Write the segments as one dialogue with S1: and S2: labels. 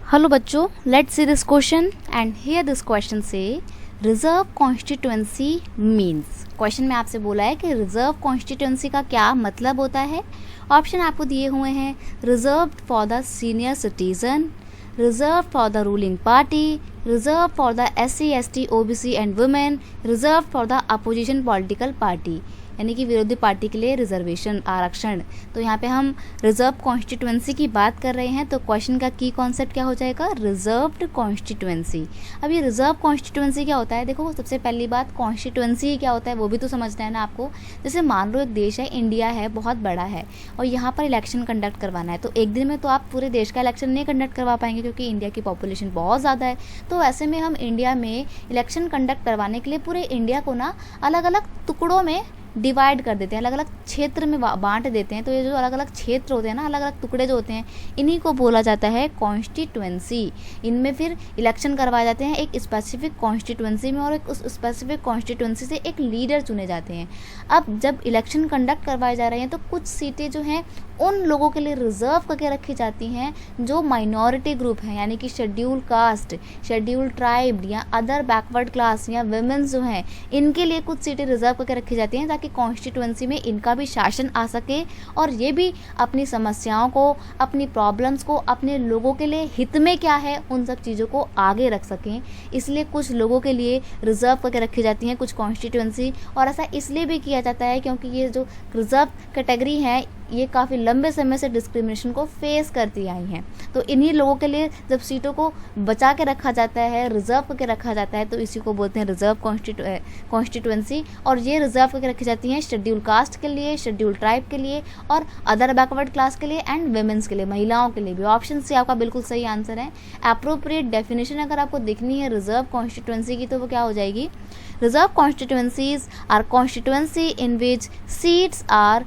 S1: Hello बच्चों, let's see this question and here this question से reserve constituency means. Question में आपसे बोला है कि रिजर्व कॉन्स्टिट्यूएंसी का क्या मतलब होता है। ऑप्शन आपको दिए हुए हैं reserved for the senior citizen, reserve for the ruling party, reserve for the SC ST OBC and women, reserve for the opposition political party, यानी कि विरोधी पार्टी के लिए रिजर्वेशन आरक्षण। तो यहाँ पे हम रिजर्व कॉन्स्टिट्यूएंसी की बात कर रहे हैं, तो क्वेश्चन का की कॉन्सेप्ट क्या हो जाएगा, रिजर्व्ड कॉन्स्टिट्यूएंसी। अब ये रिजर्व कॉन्स्टिट्यूएंसी क्या होता है, देखो सबसे पहली बात कॉन्स्टिट्यूएंसी क्या होता है वो भी तो समझना है ना आपको। जैसे मान लो एक देश है, इंडिया है, बहुत बड़ा है और यहाँ पर इलेक्शन कंडक्ट करवाना है, तो एक दिन में तो आप पूरे देश का इलेक्शन नहीं कंडक्ट करवा पाएंगे क्योंकि इंडिया की पॉपुलेशन बहुत ज़्यादा है। तो ऐसे में हम इंडिया में इलेक्शन कंडक्ट करवाने के लिए पूरे इंडिया को ना अलग अलग टुकड़ों में डिवाइड कर देते हैं, अलग अलग क्षेत्र में बांट देते हैं। तो ये जो अलग अलग क्षेत्र होते हैं ना, अलग अलग टुकड़े जो होते हैं, इन्हीं को बोला जाता है कॉन्स्टिट्यूएंसी। इनमें फिर इलेक्शन करवाए जाते हैं एक स्पेसिफिक कॉन्स्टिट्यूएंसी में और एक उस स्पेसिफिक कॉन्स्टिट्यूएंसी से एक लीडर चुने जाते हैं। अब जब इलेक्शन कंडक्ट करवाए जा रहे हैं तो कुछ सीटें जो हैं उन लोगों के लिए रिजर्व करके रखी जाती हैं जो माइनॉरिटी ग्रुप हैं, यानी कि शेड्यूल कास्ट, शेड्यूल ट्राइब या अदर बैकवर्ड क्लास या वुमेन्स जो हैं, इनके लिए कुछ सीटें रिजर्व करके रखी जाती हैं ताकि कॉन्स्टिट्यूएंसी में इनका भी शासन आ सके और ये भी अपनी समस्याओं को, अपनी प्रॉब्लम्स को, अपने लोगों के लिए हित में क्या है उन सब चीज़ों को आगे रख सकें। इसलिए कुछ लोगों के लिए रिजर्व करके रखी जाती हैं कुछ कॉन्स्टिट्यूएंसी, और ऐसा इसलिए भी किया जाता है क्योंकि ये जो रिजर्व कैटेगरी है ये काफ़ी लंबे समय से डिस्क्रिमिनेशन को फेस करती आई हैं। तो इन्हीं लोगों के लिए जब सीटों को बचा के रखा जाता है, रिजर्व करके रखा जाता है, तो इसी को बोलते हैं रिजर्व कॉन्स्टिट्यूएंसी। और ये रिजर्व करके रखी जाती हैं शेड्यूल कास्ट के लिए, शेड्यूल ट्राइब के लिए और अदर बैकवर्ड क्लास के लिए एंड वुमेन्स के लिए, महिलाओं के लिए भी। ऑप्शन सी आपका बिल्कुल सही आंसर है। एप्रोप्रिएट डेफिनेशन अगर आपको देखनी है रिजर्व कॉन्स्टिट्यूएंसी की तो वो क्या हो जाएगी, reserve constituencies are constituency in which seats are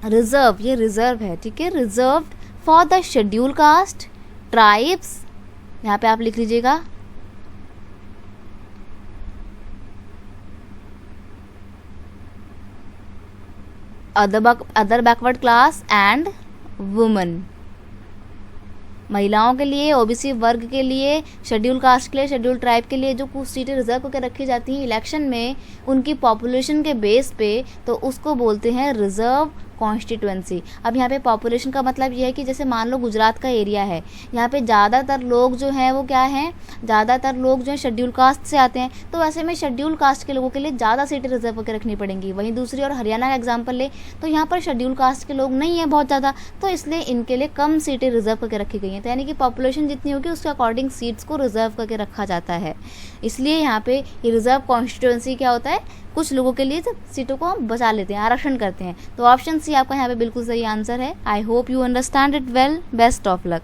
S1: reserve, ये रिजर्व है, ठीक है, reserved for the schedule caste, tribes, यहाँ पे आप लिख लीजिएगा, other backward class and women, महिलाओं के लिए, ओबीसी वर्ग के लिए, शेड्यूल कास्ट के लिए, शेड्यूल ट्राइब के लिए जो कुछ सीटें रिजर्व करके रखी जाती हैं इलेक्शन में उनकी पॉपुलेशन के बेस पे, तो उसको बोलते हैं रिजर्व कॉन्स्टिट्यूएंसी। अब यहाँ पे पॉपुलेशन का मतलब ये है कि जैसे मान लो गुजरात का एरिया है, यहाँ पे ज़्यादातर लोग जो हैं वो क्या हैं, ज़्यादातर लोग जो हैं शेड्यूल कास्ट से आते हैं, तो ऐसे में शेड्यूल कास्ट के लोगों के लिए ज़्यादा सीटें रिजर्व करके रखनी पड़ेंगी। वहीं दूसरी और हरियाणा का एग्जाम्पल ले तो यहाँ पर शेड्यूल कास्ट के लोग नहीं हैं बहुत ज़्यादा, तो इसलिए इनके लिए कम सीटें रिजर्व करके रखी गई हैं। तो यानी कि पॉपुलेशन जितनी होगी उसके अकॉर्डिंग सीट्स को रिजर्व करके रखा जाता है। इसलिए यहाँ पे ये रिजर्व कॉन्स्टिट्यूएंसी क्या होता है, कुछ लोगों के लिए सीटों को हम बचा लेते हैं, आरक्षण करते हैं। तो ऑप्शन सी आपका यहाँ पे बिल्कुल सही आंसर है। I hope you understand it well. Best of luck.